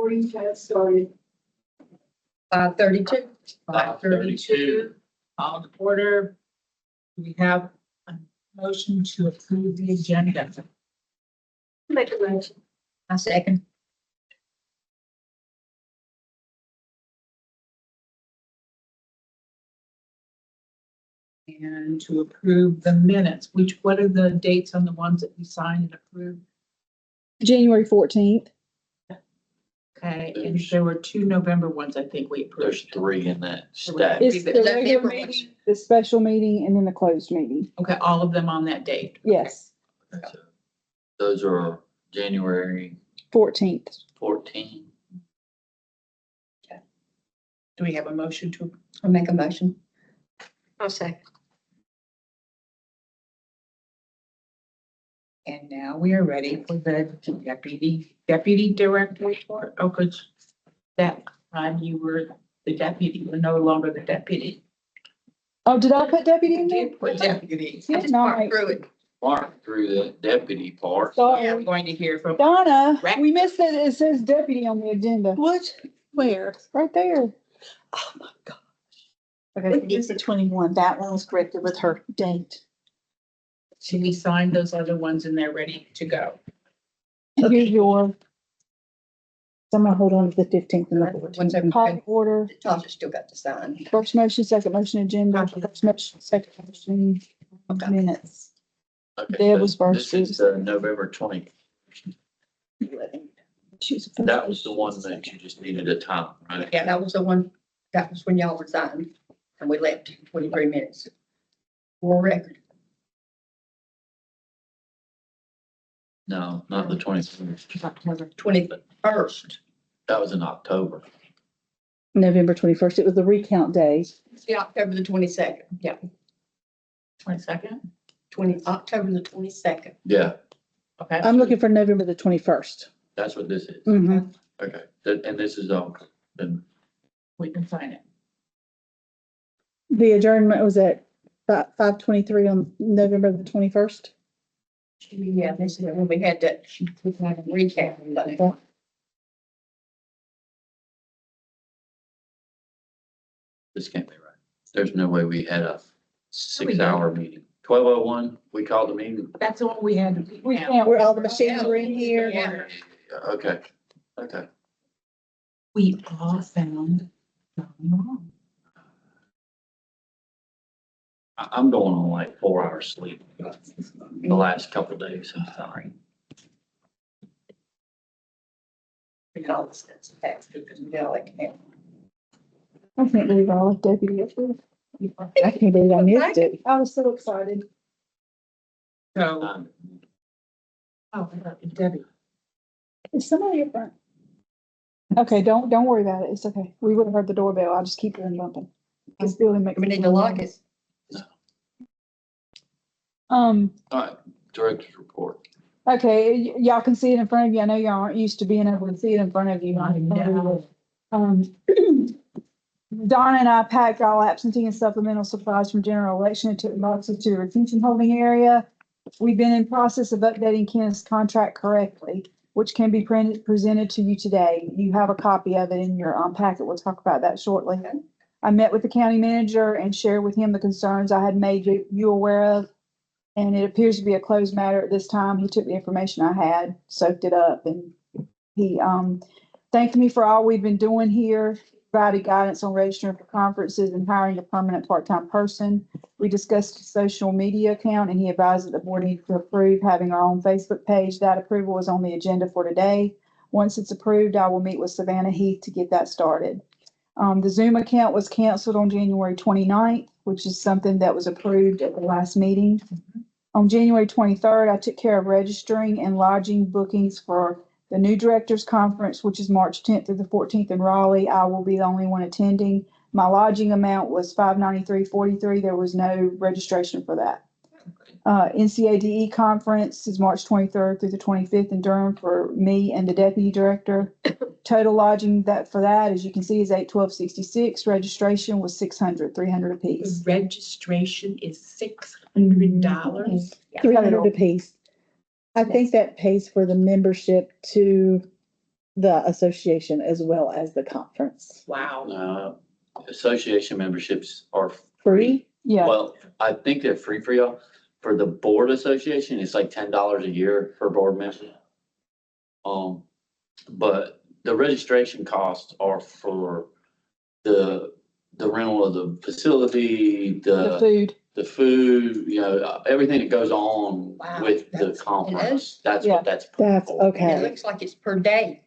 recording has started. 5:32. 5:32. All in order. We have a motion to approve the agenda. Make a motion. I second. And to approve the minutes, what are the dates on the ones that we signed and approved? January 14th. Okay, and there were 2 November ones I think we There's approved. 3 in that stack. It's the Is that regular different? meeting, the special meeting, and then the closed meeting. Okay, all of them on that date. Yes, So those are January 14th. 14. Do we have a motion to? I'll make a motion. I'll second. And now we are ready for the deputy director report. Oh, because that time you were the deputy, you're no longer the deputy. Oh, did I put deputy in You there? did put deputy. Yeah, Just no, walk through it. Mark through the deputy part. I'm Sorry. going to hear from. Donna, Right. we missed that it says deputy on the agenda. What? Where? Right there. Oh my God. Okay. It is the 21. That one was corrected with her date. Should we sign those other ones and they're ready to go? Here's your. So I'm gonna hold on to the 15th and Ones that the call order. Tasha still got to sign. First motion, second motion agenda, first motion, second motion Okay. minutes. Okay, Deb so was first. This is November 20. She was That was the one that you just needed a time, right? Yeah, that was the one, that was when y'all resigned and we left in 23 minutes. For record. No, not the 21st. October. 21st. That was in October. November 21st. It was the recount day. Yeah, October the 22nd. Yeah, 22nd? October the 22nd. Yeah, Okay. I'm looking for November the 21st. that's what this is. Mhm. Okay, and this is all, then, We can sign it. The adjournment was at 5:23 on November the 21st. Yeah, this is when we had that recap. this can't be right. There's no way we had a 6-hour meeting. 12:01, we called the meeting. That's the one we had. We can't, where all the machines were in here. Yeah. Okay, okay. We all found something wrong. I'm going on like 4 hours sleep the last couple of days. I'm sorry. We got all the steps attached to it because we got like. I can't believe I left deputy up there. I can't believe I missed it. I was so excited. So, Um, oh, Debbie. Is somebody up front? Okay, don't worry about it. It's okay. We would have heard the doorbell. I'll just keep it bumping. I still didn't make. We need to lock it. Um, All right, director's report. okay, y'all can see it in front of you. I know y'all aren't used to being able to see it in front of you. I know. Donna and I packed all absentee and supplemental supplies from general election and took boxes to the retention holding area. We've been in process of updating Kenneth's contract correctly, which can be presented to you today. You have a copy of it in your packet. We'll talk about that shortly. I met with the county manager and shared with him the concerns I had made you aware of. And it appears to be a closed matter at this time. He took the information I had, soaked it up, and he thanked me for all we've been doing here, provided guidance on registering for conferences and hiring a permanent part-time person. We discussed a social media account, and he advised that the board needed to approve having our own Facebook page. That approval is on the agenda for today. Once it's approved, I will meet with Savannah Heath to get that started. The Zoom account was canceled on January 29th, which is something that was approved at the last meeting. On January 23rd, I took care of registering and lodging bookings for the new directors conference, which is March 10th through the 14th in Raleigh. I will be the only one attending. My lodging amount was $593.43. There was no registration for that. NCADE conference is March 23rd through the 25th in Durham for me and the deputy director. Total lodging for that, as you can see, is $812.66. Registration was $300 apiece. Registration is $600. $300 apiece. I think that pays for the membership to the association as well as the conference. Wow. Association memberships are Free? Yeah, Well, I think they're free for y'all. For the board association, it's like $10 a year per board member. But the registration costs are for the rental of the facility, the food. the food, everything that goes on Wow, with the that's- conference. That's Yeah. what that's. That's for. And it okay. looks like it's per day,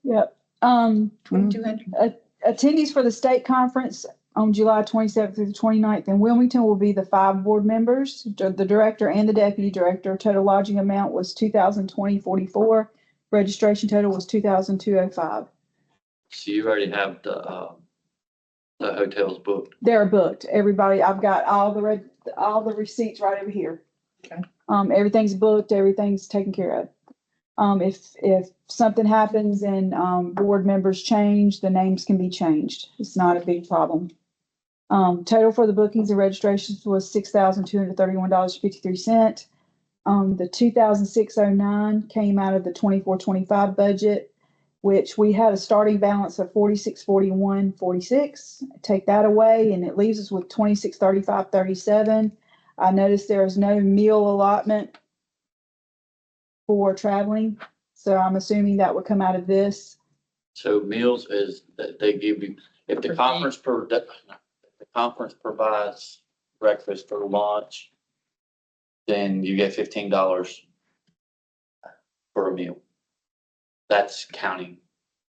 Yep. 2,200. Attendees for the state conference on July 27th through the 29th in Wilmington will be the 5 board members, the director and the deputy director. Total lodging amount was $2,020.44. Registration total was $2,205. So you already have the hotels booked. They're booked. Everybody, I've got all the receipts right over here. Okay. Everything's booked, everything's taken care of. If something happens and, board members change, the names can be changed. It's not a big problem. Total for the bookings and registrations was $6,231.53. The 2,609 came out of the 24-25 budget, which we had a starting balance of 4641.46. Take that away and it leaves us with 2635.37. I noticed there is no meal allotment for traveling, so I'm assuming that would come out of this. So meals is that they give you, if the Per conference the conference provides breakfast or lunch, then you get $15 for a meal. That's county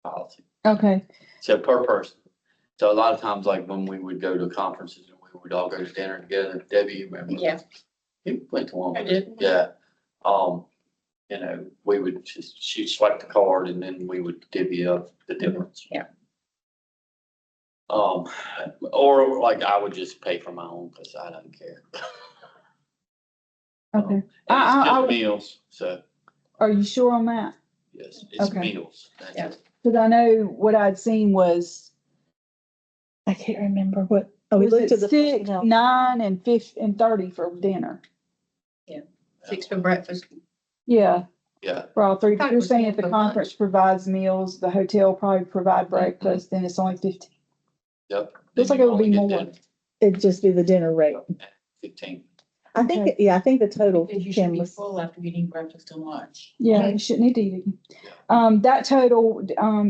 policy. Okay, So per person. So a lot of times, like when we would go to conferences and we would all go to dinner together, Debbie, you remember? Yeah. You went to one. I did. Yeah. We would just, she'd swipe the card and then we would divvy up the difference. Yeah. Or like I would just pay for my own because I don't care. okay. And I it's just would- meals, so Are you sure on that? yes, it's Okay. meals. That's Yeah. it. Because I know what I'd seen was, I can't remember what, we was looked it at the 6, personnel. 9, and 50, and 30 for dinner. 6 for breakfast. Yeah, Yeah, for all three. Thought it You're was saying more if the for conference lunch. provides meals, the hotel probably provide breakfast, then it's only 15. yep. Looks like Then it would you be only more. get It'd just be the dinner rate. 15. I think, Okay. yeah, I think the total, Because you should Kim, be was, full after eating breakfast and lunch. Yeah, you shouldn't need to eat again. That total,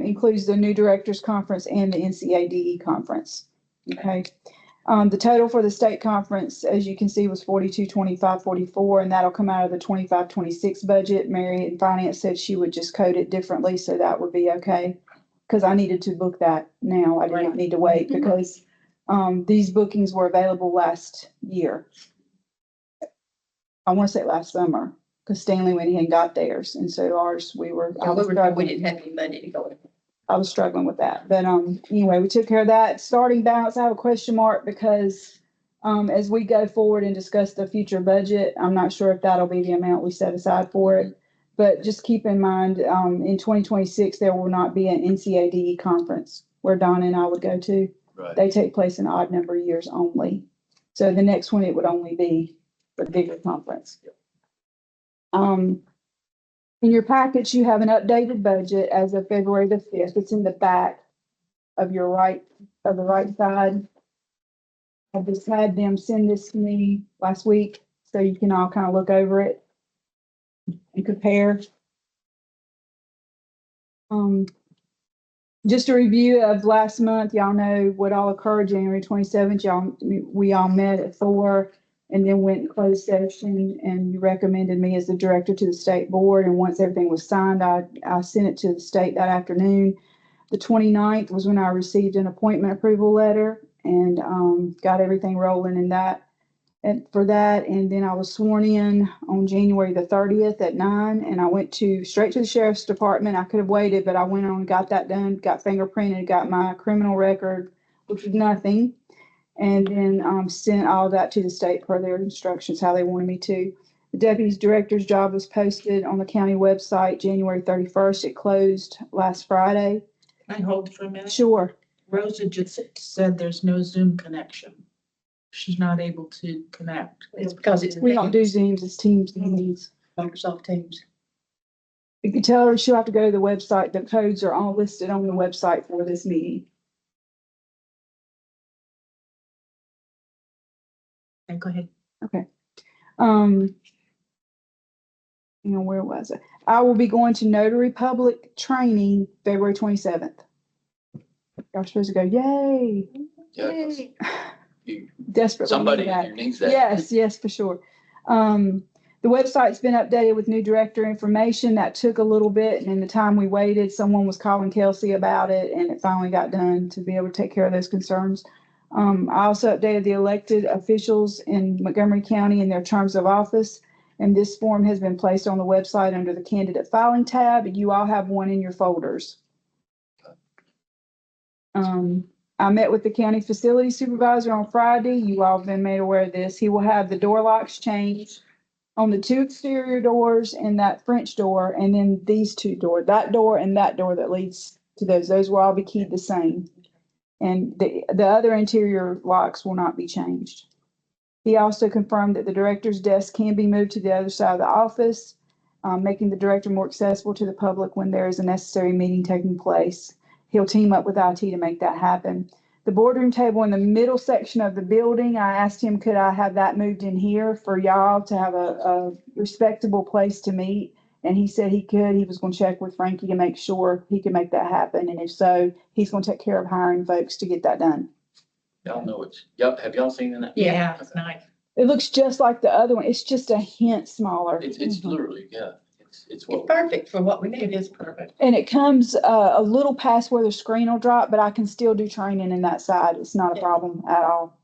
includes the new directors conference and the NCADE conference. Okay. The total for the state conference, as you can see, was 4225.44, and that'll come out of the 25-26 budget. Mary in finance said she would just code it differently, so that would be okay. Cause I needed to book that now. I did not need to wait because, these bookings were available last year. I want to say last summer, because Stanley went ahead and got theirs, and so ours, I We was didn't have any money to go in. struggling with that, but, anyway, we took care of that. Starting balance, I have a question mark because, as we go forward and discuss the future budget, I'm not sure if that'll be the amount we set aside for it. But just keep in mind, in 2026, there will not be an NCADE conference where Donna and I would go to. Right. They take place in odd number of years only. So the next one, it would only be the bigger conference. In your package, you have an updated budget as of February the 5th. It's in the back of the right side. I just had them send this to me last week, so you can all kind of look over it and compare. Just a review of last month, y'all know what all occurred January 27th. We all met at 4 and then went in closed session, and you recommended me as the director to the state board. And once everything was signed, I sent it to the state that afternoon. The 29th was when I received an appointment approval letter and, got everything rolling in that. And for that, and then I was sworn in on January the 30th at 9, and I went straight to the sheriff's department. I could have waited, but I went on and got that done, got fingerprinted, got my criminal record, which was nothing. And then, sent all that to the state per their instructions, how they wanted me to. The deputy's director's job was posted on the county website January 31st. It closed last Friday. Can I hold for a minute? Sure. Rosa just said there's no Zoom connection. She's not able to connect. It's because it's We don't do Zooms, it's Teams meetings. Microsoft Teams. You can tell her she'll have to go to the website. The codes are all listed on the website for this meeting. Okay, go ahead. Where was it? I will be going to notary public training February 27th. Y'all supposed to go, yay. Yeah, 'cause you- Desperately somebody need that. here needs that. Yes, for sure. The website's been updated with new director information. That took a little bit, and in the time we waited, someone was calling Kelsey about it, and it finally got done to be able to take care of those concerns. I also updated the elected officials in Montgomery County in their terms of office, and this form has been placed on the website under the candidate filing tab. You all have one in your folders. I met with the county facility supervisor on Friday. You all have been made aware of this. He will have the door locks changed on the 2 exterior doors and that French door, and then these 2 doors, that door and that door that leads to those will all be keyed the same. And the other interior locks will not be changed. He also confirmed that the director's desk can be moved to the other side of the office, making the director more accessible to the public when there is a necessary meeting taking place. He'll team up with IT to make that happen. The boardroom table in the middle section of the building, I asked him, could I have that moved in here for y'all to have a respectable place to meet? And he said he could. He was going to check with Frankie to make sure he could make that happen. And if so, he's going to take care of hiring folks to get that done. Y'all know it's, have y'all seen that? Yeah, it's nice. It looks just like the other one. It's just a hint smaller. It's literally, yeah, it's It's what, perfect for what we It need. is perfect. And it comes a little past where the screen will drop, but I can still do training in that side. It's not a problem at all.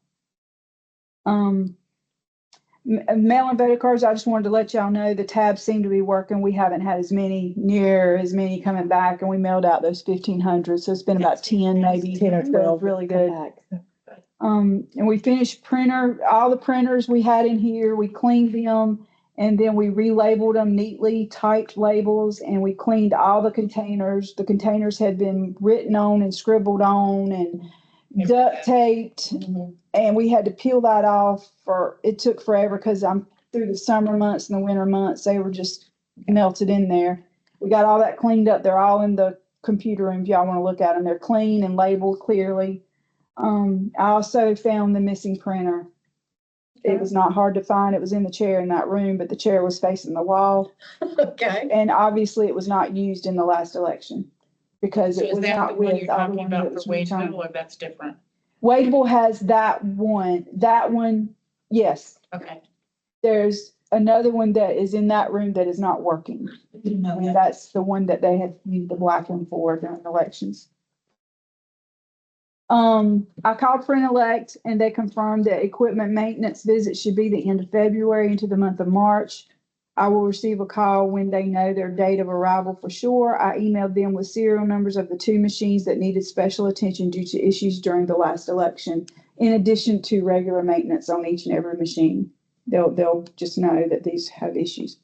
Mail-in voter cards, I just wanted to let y'all know the tabs seem to be working. We haven't had near as many coming back, and we mailed out those 1,500. So it's been about 10, maybe 10 or So 12. it's really come good. back. And we finished all the printers we had in here, we cleaned them, and then we relabeled them neatly, typed labels, and we cleaned all the containers. The containers had been written on and scribbled on and duct taped, Mhm. and we had to peel that off it took forever because I'm through the summer months and the winter months, they were just melted in there. We got all that cleaned up. They're all in the computer room if y'all want to look at them. They're clean and labeled clearly. I also found the missing printer. It was not hard to find. It was in the chair in that room, but the chair was facing the wall. Okay. And obviously it was not used in the last election because So it is was that the not one with you're all the talking one that about for was returned. Wadeville, or that's different? Wadeville has that one. That one, yes. Okay. There's another one that is in that room that is not working. And that's the one that they had used the black one for during elections. I called Print Elect and they confirmed that equipment maintenance visit should be the end of February into the month of March. I will receive a call when they know their date of arrival for sure. I emailed them with serial numbers of the 2 machines that needed special attention due to issues during the last election, in addition to regular maintenance on each and every machine. They'll just know that these have issues.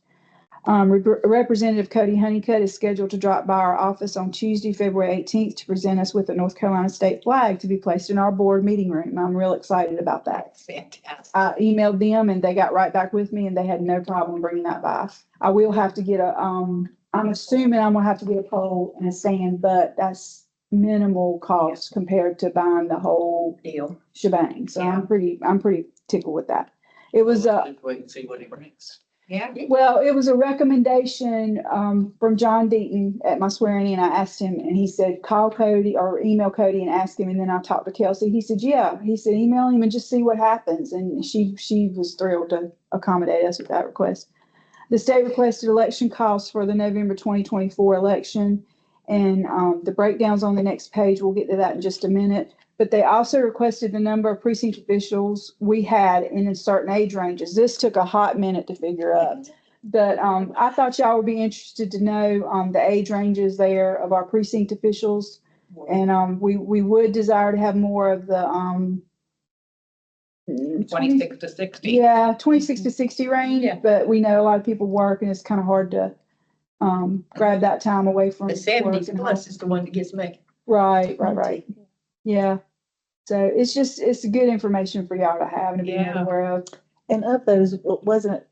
Representative Cody Honeycutt is scheduled to drop by our office on Tuesday, February 18th to present us with a North Carolina state flag to be placed in our board meeting room. I'm real excited about that. That's fantastic. I emailed them and they got right back with me and they had no problem bringing that by. I will have to get I'm assuming I'm gonna have to get a pole and a stand, but that's minimal cost compared to buying the whole Deal. shebang. So Yeah. I'm pretty tickled with that. It was, let's just wait and see what he brings. Yeah. well, it was a recommendation from John Deaton at my swearing in. I asked him and he said, call Cody or email Cody and ask him. And then I talked to Kelsey. He said, yeah. He said, email him and just see what happens. And she was thrilled to accommodate us with that request. The state requested election costs for the November 2024 election. And the breakdowns on the next page, we'll get to that in just a minute. But they also requested the number of precinct officials we had in certain age ranges. This took a hot minute to figure out. But I thought y'all would be interested to know the age ranges there of our precinct officials. And we would desire to have more of the 26 to 60. yeah, 26 to 60 range. Yeah. But we know a lot of people work and it's kind of hard to grab that time away from The work 70s and plus home. is the one that gets me. Right. Yeah. So it's good information for y'all to have and to be made Yeah. aware of. And of those, wasn't it,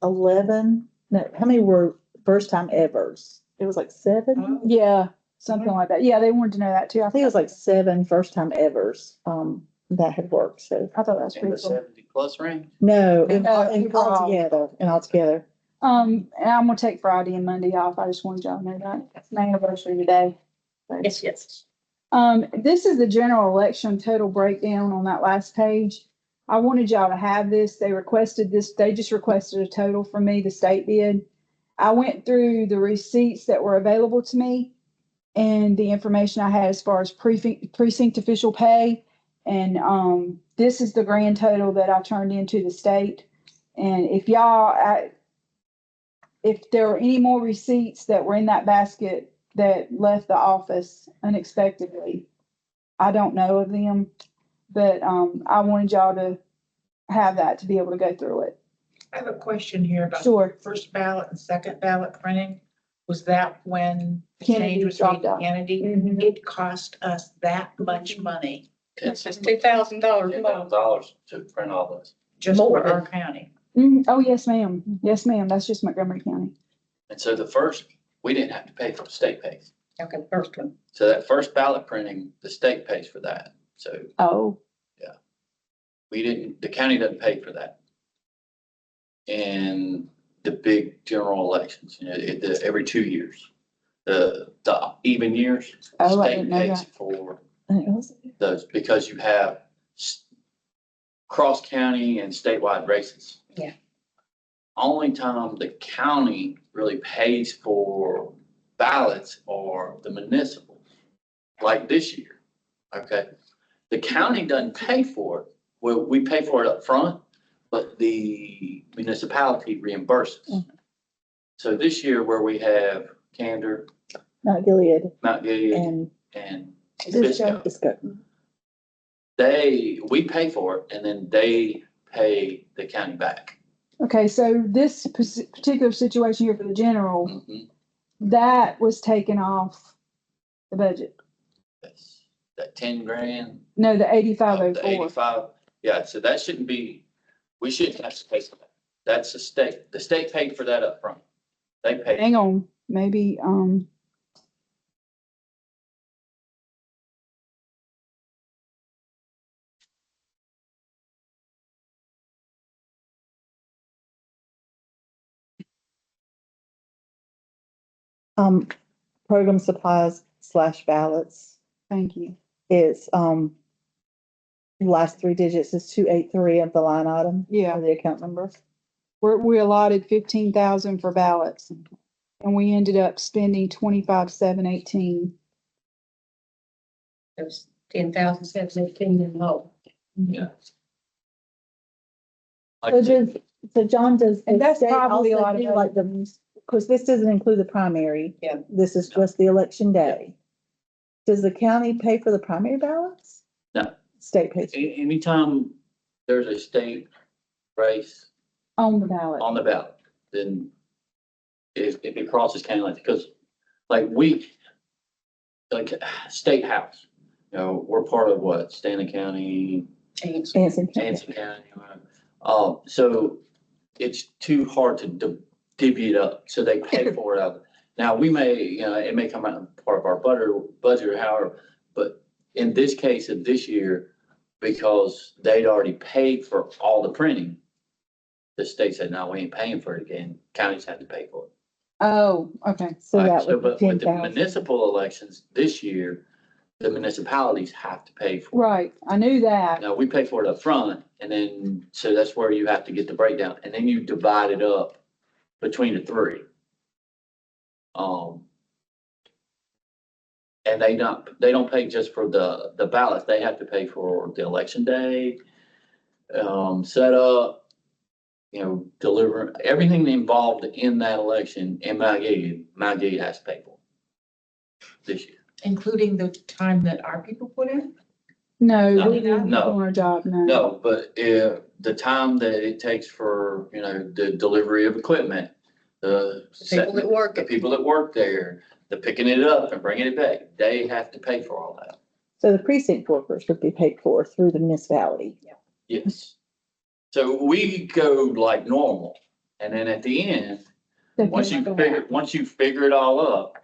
11? No, how many were first time evers. It was like seven. Yeah, something like that. Yeah, they wanted to know that too. I think it was like seven first time evers, that had worked, so. I thought that was In the pretty cool. 70+ range. No, No, and altogether, and altogether. And I'm gonna take Friday and Monday off. I just wanted y'all to know that. It's my anniversary today. Yes, yes. This is the general election total breakdown on that last page. I wanted y'all to have this. They requested this, they just requested a total from me, the state did. I went through the receipts that were available to me and the information I had as far as precinct official pay. And, this is the grand total that I turned into the state. And if if there were any more receipts that were in that basket that left the office unexpectedly, I don't know of them, but, I wanted y'all to have that to be able to go through it. I have a question here about Sure. first ballot and second ballot printing. Was that when the Kennedy change was dropped made to out. Kennedy? Mhm. It cost us that much money It's just $2,000 more. $10,000 to print all those. just More for our than- county. Oh, yes, ma'am. Yes, ma'am. That's just Montgomery County. And so the first, we didn't have to pay for the state pays. Okay, first one. So that first ballot printing, the state pays for that. So Oh, we didn't, the county doesn't pay for that. And the big general elections, every 2 years, the even years, the Oh, I state didn't know pays that. for And it was- those because you have cross-county and statewide races. Yeah. Only time the county really pays for ballots are the municipals, like this year, okay? The county doesn't pay for it. Well, we pay for it up front, but the municipality reimburses. So this year where we have Gander, Mount Gilead Mount Gilead, and and Bisco. Bisco, Bisco. we pay for it and then they pay the county back. okay. So this particular situation here for the general, Mhm. that was taken off the budget. That's that 10 grand. No, the 8504. The 85, yeah, so that shouldn't be, we shouldn't have to pay for that. That's the state paid for that up front. They paid. Hang on, maybe, Program supplies / ballots thank you. is, last three digits is 283 of the line item. Yeah. Or the account number. We allotted 15,000 for ballots and we ended up spending 25,718. It was 10,718 in the hole. Yeah. So John, does And the that's state probably a also lot of do like the, because this doesn't include the primary. Yeah. This is just the election day. Does the county pay for the primary ballots? No. State pays. Anytime there's a state race On the ballot. on the ballot, then if it crosses county lines, because like State House, we're part of what, Stanley County, Chance. Anson. Anson County. So it's too hard to divvy it up, so they pay for it out. Now, we may, it may come out of part of our budget or however, but in this case of this year, because they'd already paid for all the printing, the state said, no, we ain't paying for it again. Counties have to pay for it. Oh, okay. So Right, that so, would but be with the 10,000. municipal elections this year, the municipalities have to pay for it. Right. I knew that. Now, we pay for it up front, and then, so that's where you have to get the breakdown, and then you divide it up between the three. And they don't pay just for the ballots, they have to pay for the election day, setup, deliver, everything involved in that election, and Mount Gilead has to pay for this year. Including the time that our people put in? No, No, we didn't do no. our job, no. No, but the time that it takes for, the delivery of equipment, the People that work the it. people that work there, the picking it up and bringing it back, they have to pay for all that. So the precinct workers would be paid for through the municipality. Yes. So we go like normal, and then at the end, Once you figure it all up,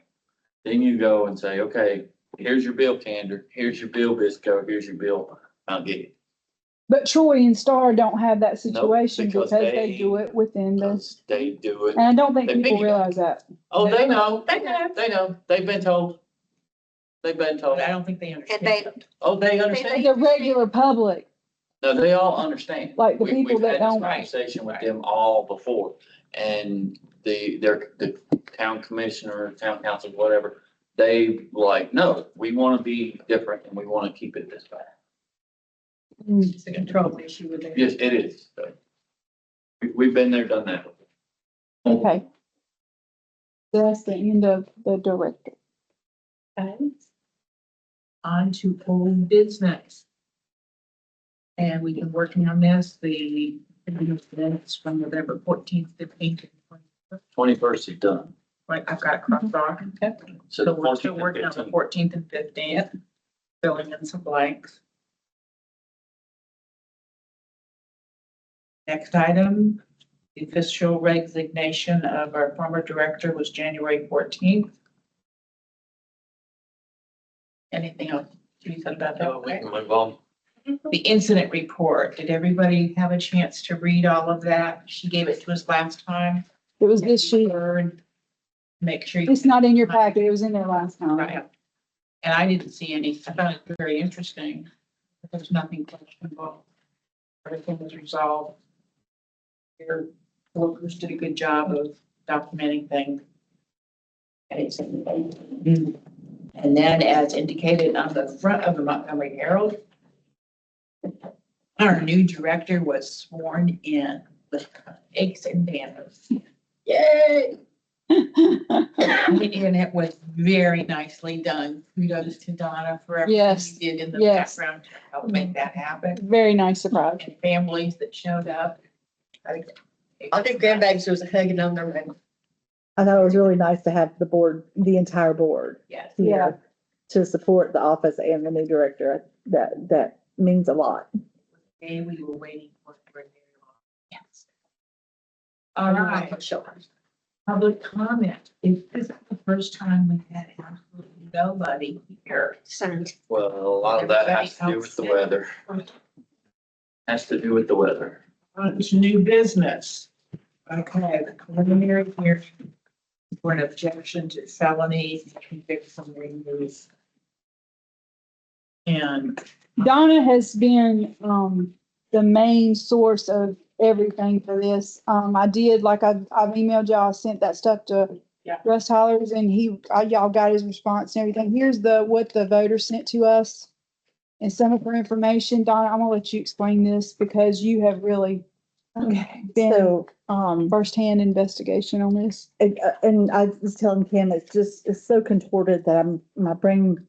then you go and say, okay, here's your bill, Candor, here's your bill, Bisco, here's your bill, I'll get it. But Troy and Star don't have that situation because because they they- do it within the, Because they do it. and I don't think They people piggyback. realize that. Oh, they know, They have, they know, they've been told. They've been told. but I don't think they And understand. Oh, they understand. The regular public, No, they all understand. Like the We- people that We've don't- had this conversation with them all before. And the town commissioner, town council, whatever, they like, no, we want to be different and we want to keep it this way. It's a control issue with it. Yes, it is. So, we've been there, done that. okay. That's the end of the director. On to old business. And we've been working on this, the minutes from November 14th, 15th, and 21st. 21st is done. Right, I've got it crossed off. So So the we're still 14th working and on the 15th. 14th and 15th, filling in some blanks. Next item, the official resignation of our former director was January 14th. Anything else to be said about that? So we can move on. The incident report, did everybody have a chance to read all of that? She gave it to us last time. It was this sheet. Make sure. you It's not in your packet. It was in there last time. Right. And I didn't see any, I found it very interesting. There was nothing questionable. Everything was resolved. Your workers did a good job of documenting things. And then as indicated on the front of the Montgomery Herald, our new director was sworn in with eggs and banners. Yay! And it was very nicely done. Kudos to Donna for everything Yes. she did in the Yes. background to help make that happen. Very nice surprise. And families that showed up. I think grandbabies was hugging on their ring. I thought it was really nice to have the board, the entire board Yes. Yeah. here to support the office and the new director. That means a lot. And we were waiting for it for a very long. Yes. All right, public comment. Is this the first time we've had absolutely nobody here? Well, a lot of that has to do with the weather. Has to do with the weather. It's new business. Okay, the preliminary hearing for an objection to felony conviction remove. And Donna has been, the main source of everything for this. I did, like I've emailed y'all, I sent that stuff to Yeah. Russ Hollers and y'all got his response and everything. Here's what the voters sent to us. And some of her information. Donna, I'm gonna let you explain this because you have really been So, firsthand investigation on this. and I was telling Kim, it's so contorted that my brain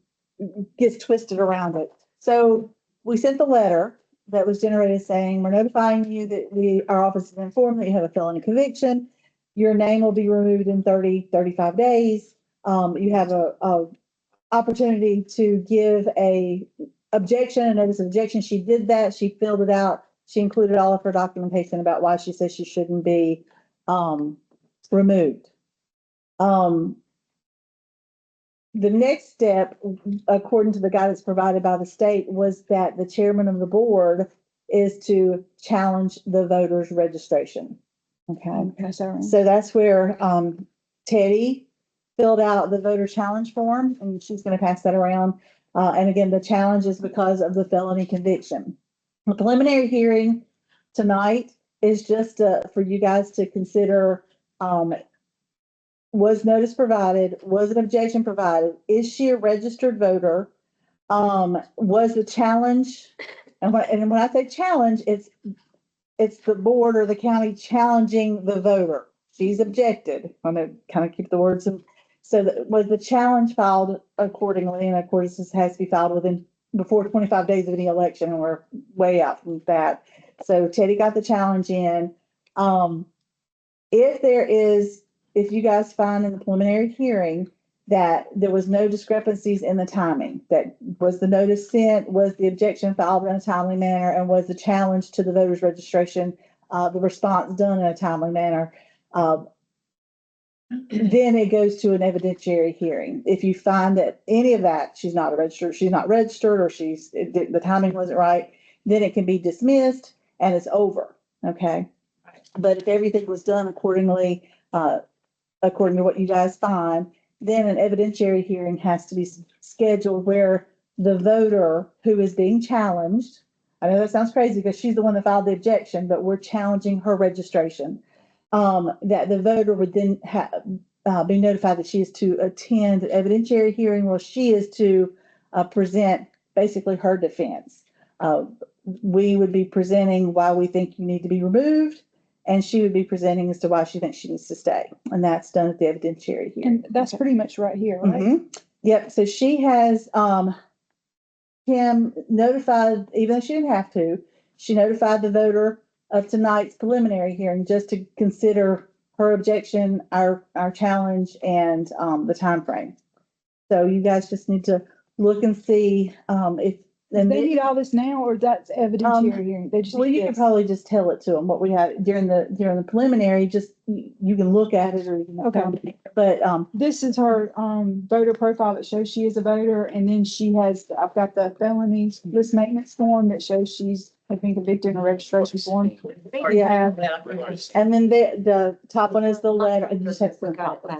gets twisted around it. So we sent the letter that was generated saying, we're notifying you that our office is informed that you have a felony conviction. Your name will be removed in 35 days. You have a opportunity to give a objection, a notice of objection. She did that. She filled it out. She included all of her documentation about why she says she shouldn't be, removed. The next step, according to the guidance provided by the state, was that the chairman of the board is to challenge the voters' registration. Okay, Pass that around. so that's where Teddy filled out the voter challenge form, and she's going to pass that around. And again, the challenge is because of the felony conviction. The preliminary hearing tonight is just for you guys to consider, was notice provided? Was an objection provided? Is she a registered voter? Was the challenge, and when I say challenge, it's the board or the county challenging the voter. She's objected. I'm gonna kind of keep the words in. So was the challenge filed accordingly? And of course, this has to be filed before 25 days of any election, and we're way out from that. So Teddy got the challenge in. If you guys find in the preliminary hearing that there was no discrepancies in the timing, that was the notice sent, was the objection filed in a timely manner, and was the challenge to the voters registration, the response done in a timely manner, then it goes to an evidentiary hearing. If you find that any of that, she's not registered, or the timing wasn't right, then it can be dismissed and it's over, okay? But if everything was done accordingly, according to what you guys find, then an evidentiary hearing has to be scheduled where the voter who is being challenged, I know that sounds crazy because she's the one that filed the objection, but we're challenging her registration. That the voter would then be notified that she is to attend an evidentiary hearing where she is to present basically her defense. We would be presenting why we think you need to be removed, and she would be presenting as to why she thinks she needs to stay. And that's done at the evidentiary hearing. And that's pretty much right here, right? Mhm. Yep, so she has, Kim notified, even though she didn't have to, she notified the voter of tonight's preliminary hearing just to consider her objection, our challenge, and, the timeframe. So you guys just need to look and see, if. Do they need all this now, or that's evidentiary hearing? They just Well, need you can this? probably just tell it to them, what we have during the preliminary, just, you can look at it or you can. Okay. But, This is her, voter profile that shows she is a voter, and then she has, I've got the felony list maintenance form that shows she's been convicted in a registration form. Yeah. And then the top one is the letter. You just have to.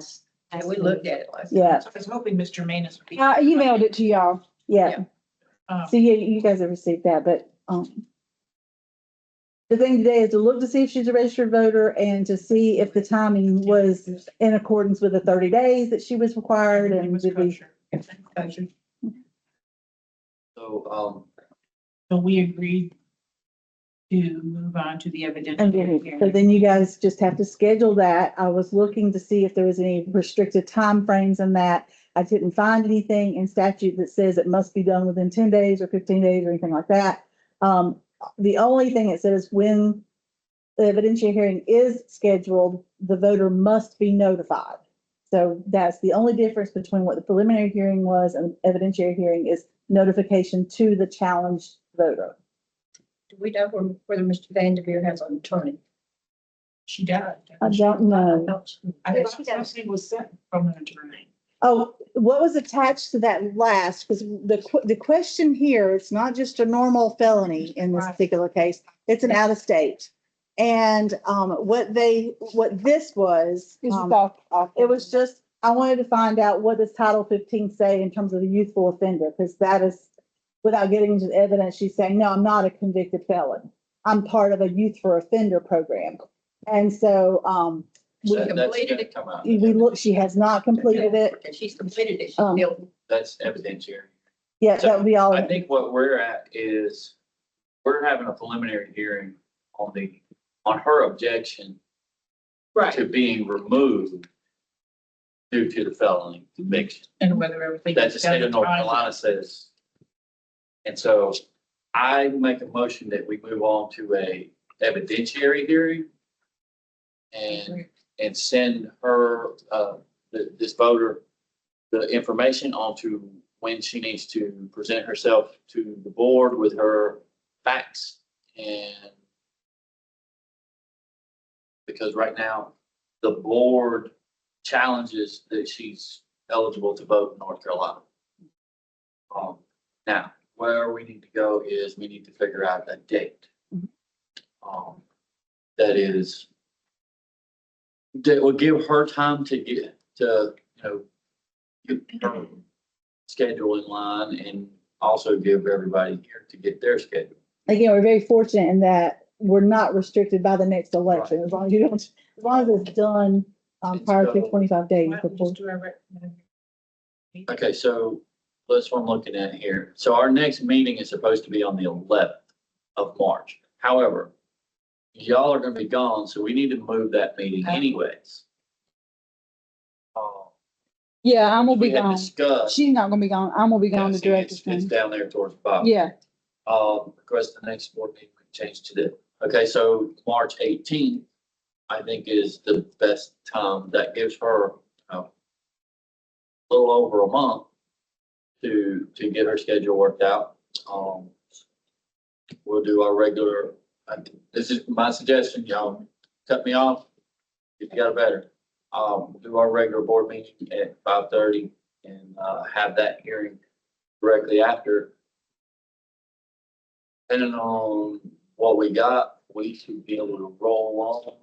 And we looked at it last. Yeah, I was hoping Mr. Manus would be. I emailed it to y'all. yeah. Um, So yeah, you guys have received that, but, the thing today is to look to see if she's a registered voter and to see if the timing was in accordance with the 30 days that she was required, everything and was did we. kosher. Kosher. So, So we agreed to move on to the evidentiary So hearing. then you guys just have to schedule that. I was looking to see if there was any restricted timeframes in that. I didn't find anything in statute that says it must be done within 10 days or 15 days or anything like that. The only thing it says, when the evidentiary hearing is scheduled, the voter must be notified. So that's the only difference between what the preliminary hearing was and evidentiary hearing, is notification to the challenged voter. Do we know whether Mr. Vanderveer has an attorney? She died. I don't know. I thought something was sent from an attorney. Oh, what was attached to that last, because the question here, it's not just a normal felony in this Right. particular case, it's an out of state. And, what this was, This is off. it was just, I wanted to find out what does Title 15 say in terms of the youthful offender, because that is, without getting into the evidence, she's saying, no, I'm not a convicted felon. I'm part of a youth for offender program. And so, She that's completed gonna it. come out. she has not completed it. And she's completed it. She's Um, still, That's evidentiary. Yeah, that would be all. I think what we're at is, we're having a preliminary hearing on her objection to being removed due to the felony conviction. And whether everything. That the was state done of North in time. Carolina says. And so I make a motion that we move on to a evidentiary hearing and send her, this voter, the information onto when she needs to present herself to the board with her facts. And because right now, the board challenges that she's eligible to vote in North Carolina. Now, where we need to go is we need to figure out a date. That is, that will give her time to get her schedule in line, and also give everybody here to get their schedule. Again, we're very fortunate in that we're not restricted by the next election, as long as it's done, prior to 25 days Why don't we before. just do our recommendation? Okay, so that's what I'm looking at here. So our next meeting is supposed to be on the 11th of March. However, y'all are gonna be gone, so we need to move that meeting anyways. Yeah, I'm gonna We be had gone. discussed. She's not gonna be gone. I'm gonna be gone Yeah, to see, director's it's thing. down there towards the bottom. Yeah, Because the next board meeting we changed to okay, so March 18th, I think is the best time. That gives her, a little over a month to get her schedule worked out. We'll do our regular, this is my suggestion, y'all cut me off if you got it better. do our regular board meeting at 5:30 and, have that hearing directly after. Depending on what we got, we should be able to roll along.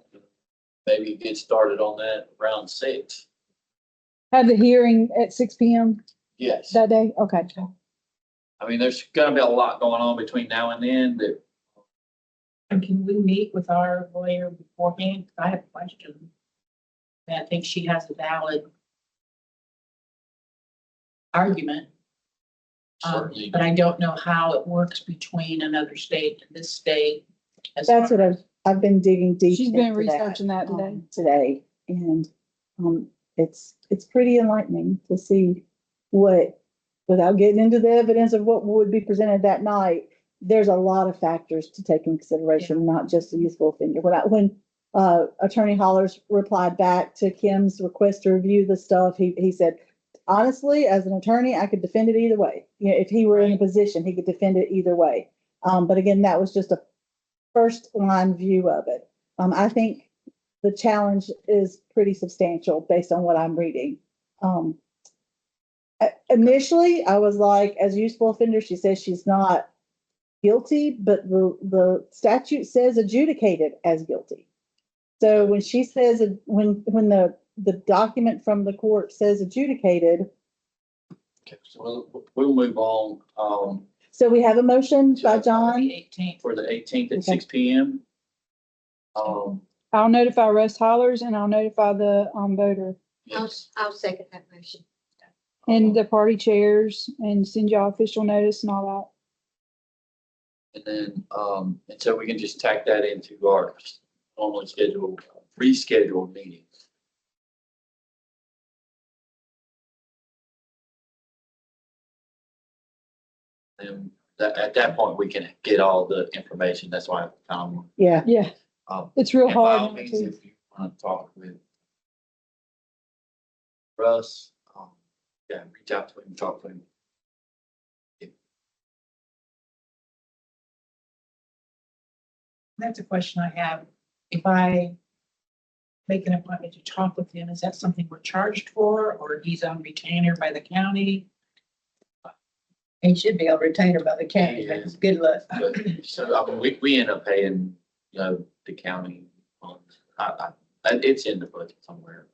Maybe get started on that around 6. Have the hearing at 6 p.m. Yes. that day? Okay. I mean, there's gonna be a lot going on between now and then that, And can we meet with our lawyer beforehand? 'Cause I have a question. And I think she has a valid argument. certainly. But I don't know how it works between another state and this state. as That's far what I've been digging deep. She's been into that, researching that today. Today, and, it's pretty enlightening to see what, without getting into the evidence of what would be presented that night, there's a lot of factors to take in consideration, not just the youthful offender. When Attorney Hollers replied back to Kim's request to review the stuff, he said, honestly, as an attorney, I could defend it either way. You know, if he were in a position, he could defend it either way. But again, that was just a first line view of it. I think the challenge is pretty substantial based on what I'm reading. Initially, I was like, as a youthful offender, she says she's not guilty, but the statute says adjudicated as guilty. So when she says, when the document from the court says adjudicated, Okay, so we'll move on, so we have a motion by the John. 18th. for the 18th at Okay. 6 PM. I'll notify Russ Hollers and I'll notify the voter Yes. I'll second that motion. and the party chairs and send y'all official notice and all And then, and so we can just tack that into our normally scheduled, rescheduled meetings. And at that point, we can get all the information. That's why, Yeah, that. Yeah, it's real and by all hard. means, not to. if you want to talk with Russ, yeah, reach out to him, talk to him. That's a question I have. If I make an appointment to talk with him, is that something we're charged for, or he's on retainer by the county? He should be a retainer by the county. Yeah. That's good luck. But, so, I mean, we end up paying, the county funds. It's in the budget somewhere.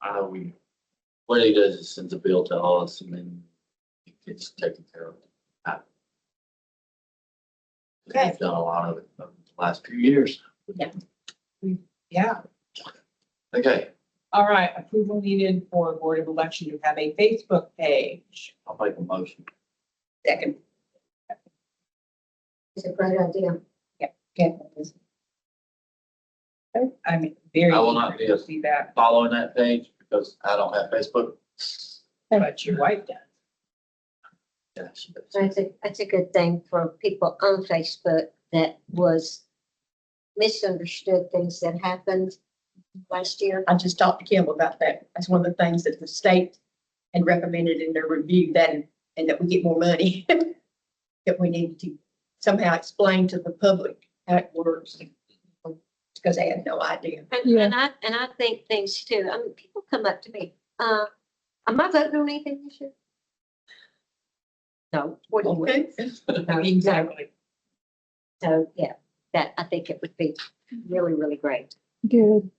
I know what he does is sends a bill to us and then it gets taken care of. Okay. We've done a lot of it over the last few years. Yeah. Okay, All right, approval needed for Board of Election to have a Facebook page. I'll make a motion. Second. It's a great idea. Yeah. I'm very. I will not eager be to see that, Following that page because I don't have Facebook. but your wife does. Yeah, she does. That's a good thing for people on Facebook that was misunderstood things that happened last year. I just talked to Kim about that. That's one of the things that the state had recommended in their review, that and that we get more money. That we need to somehow explain to the public how it works. Because they had no idea. Yeah. And I think things too. I mean, people come up to me, am I voting on anything this year? No. What do you think? No, Exactly. So, yeah, that, I think it would be really, really great. Good.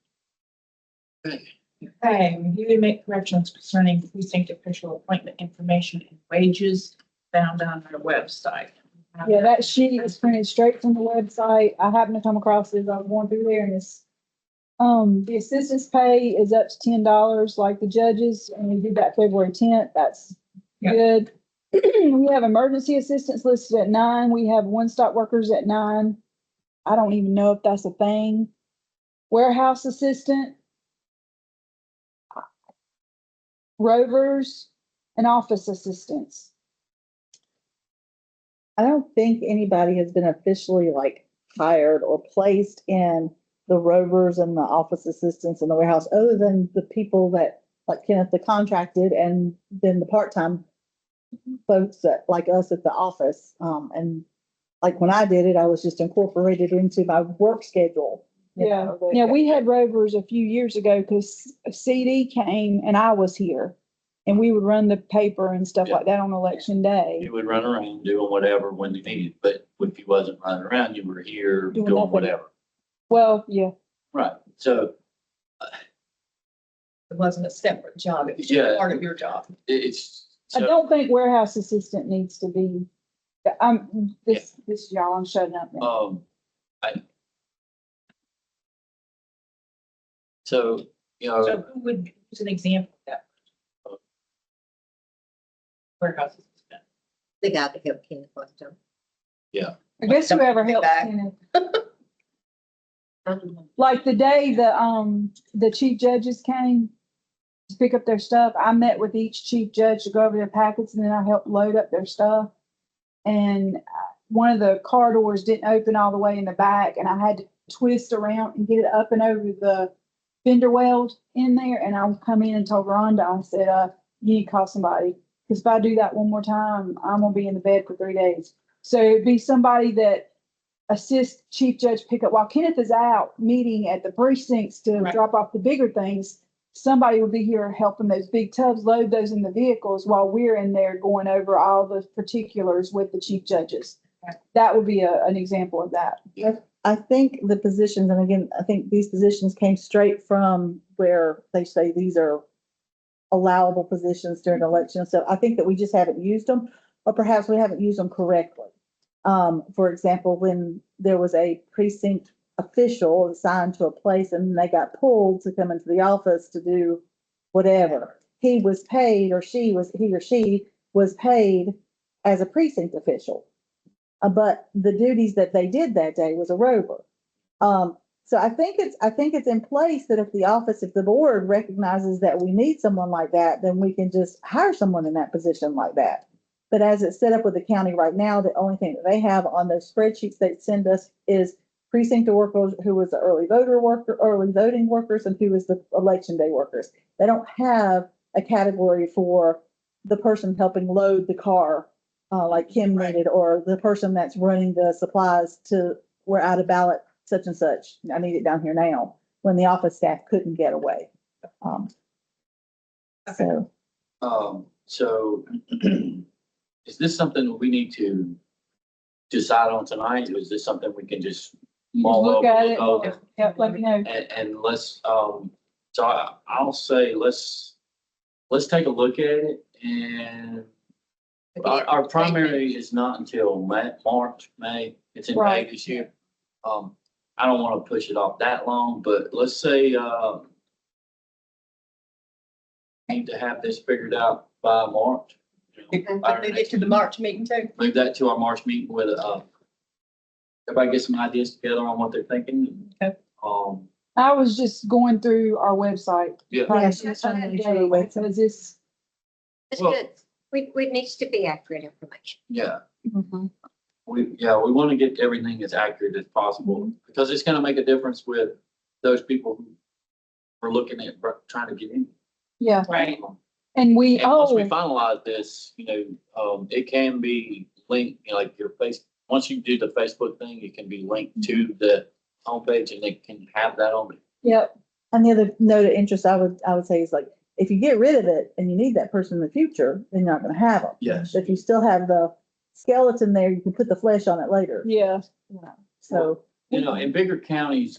Okay, review and make corrections concerning precinct official appointment information and wages found on our website. Yeah, that sheet is printed straight from the website. I happened to come across it as I was going through there and it's, the assistant's pay is up to $10 like the judges, and we did that February 10th. That's Yeah. good. We have emergency assistants listed at 9. We have one-stop workers at 9. I don't even know if that's a thing. Warehouse assistant, rovers, and office assistants. I don't think anybody has been officially like hired or placed in the rovers and the office assistants in the warehouse, other than the people that, like Kenneth, the contracted, and then the part-time folks that, like us at the office. And like when I did it, I was just incorporated into my work schedule. Yeah, yeah, we had rovers a few years ago because CD came and I was here. And we would run the paper and stuff like that on election day. You would run around doing whatever when you needed, but if you wasn't running around, you were here Doing doing nothing. whatever. Well, yeah, Right, so It wasn't a separate job. It was Yeah. just part of your job. it's. I so- don't think warehouse assistant needs to be, this y'all, I'm shutting up now. So, you know, So who would, use an example of that? Warehouse assistant. The guy that helped Kenneth last time. I guess whoever Something helps, back. you know, like the day the chief judges came to pick up their stuff, I met with each chief judge to go over their packets and then I helped load up their stuff. And one of the car doors didn't open all the way in the back and I had to twist around and get it up and over the fender weld in there. And I come in and told Rhonda, I said, you need to call somebody. Cause if I do that one more time, I'm gonna be in the bed for 3 days. So it'd be somebody that assists Chief Judge pickup while Kenneth is out meeting at the precincts to Right. drop off the bigger things. Somebody will be here helping those big tubs, load those in the vehicles while we're in there going over all the particulars with the chief judges. Right. That would be an example of that. I think the positions, and again, I think these positions came straight from where they say these are allowable positions during elections. So I think that we just haven't used them, or perhaps we haven't used them correctly. For example, when there was a precinct official assigned to a place and they got pulled to come into the office to do whatever, he was paid, or he or she was paid as a precinct official. But the duties that they did that day was a rover. So I think it's in place that if the board recognizes that we need someone like that, then we can just hire someone in that position like that. But as it's set up with the county right now, the only thing that they have on those spreadsheets they send us is precinct workers, who was the early voting workers, and who was the election day workers. They don't have a category for the person helping load the car, like Kim Right. needed, or the person that's running the supplies to, we're out of ballot such and such. I need it down here now, when the office staff couldn't get away. So is this something we need to decide on tonight? Or is this something we can just mull Look over? at it. over? Yep, let me know. And let's, so I'll say, let's take a look at it, and our primary is not until May. It's in May Right. this year. I don't want to push it off that long, but let's say, need to have this figured out by March. you know, by our Move it next to the meeting. March meeting too. Move that to our March meeting with, everybody get some ideas together on what they're thinking. Okay. I was just going through our website. Yeah. trying to Yeah, see some of the sure, dates. wait. So is this? It's Well- good. We needs to be accurate information. Yeah, Mm-hmm. we want to get everything as accurate as possible, because it's gonna make a difference with those people who are looking at trying to get in. Yeah, Right. and we, And once we oh, finalize this, it can be linked, like once you do the Facebook thing, it can be linked to the homepage and it can have that on it. yep, And the other note of interest I would say is, like, if you get rid of it and you need that person in the future, then you're not gonna have them. Yes. But if you still have the skeleton there, you can put the flesh on it later. yeah, So, In bigger counties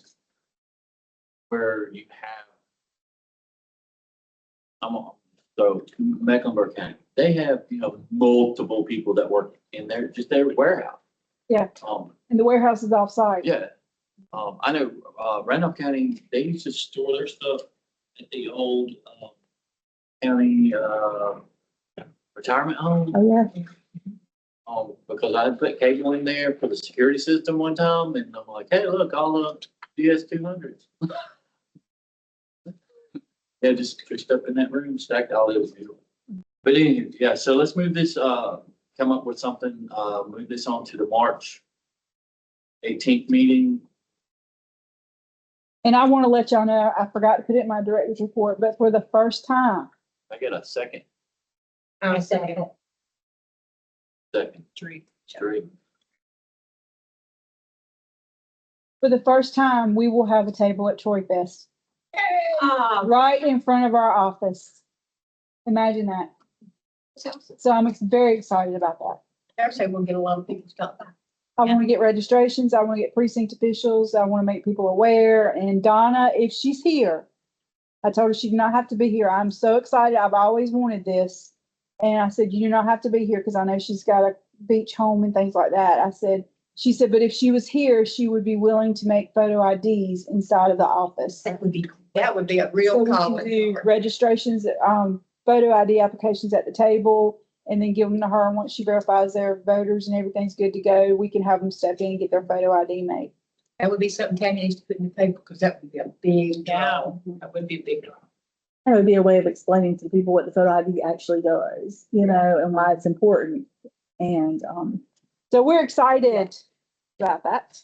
where you have, so Mecklenburg County, they have, multiple people that work in there, just their warehouse. Yeah. And the warehouse is off-site. Yeah. I know, Randolph County, they used to store their stuff at the old, county, retirement home. oh yeah, Because I put cable in there for the security system one time, and I'm like, hey, look, all the DS200s. Yeah, just pushed up in that room, stacked all those. But anyway, yeah, so let's move this, come up with something, move this on to the March 18th meeting. And I want to let y'all know, I forgot to put it in my director's report, but for the first time, I get a second. I'll second. Three. Three. For the first time, we will have a table at Troy Fest, right in front of our office. Imagine that. So I'm very excited about that. I say we'll get a lot of people to stop by. I want to get registrations. I want to get precinct officials. I want to make people aware. And Donna, if she's here, I told her she did not have to be here. I'm so excited. I've always wanted this. And I said, you do not have to be here because I know she's got a beach home and things like that. She said, but if she was here, she would be willing to make photo IDs inside of the office. That would be a real So we can calling. do registrations, photo ID applications at the table and then give them to her. Once she verifies their voters and everything's good to go, we can have them step in and get their photo ID made. That would be something Tammy needs to put in the paper because that would be a big draw. That would be a big draw. It would be a way of explaining to people what the photo ID actually does, and why it's important. And, So we're excited about that.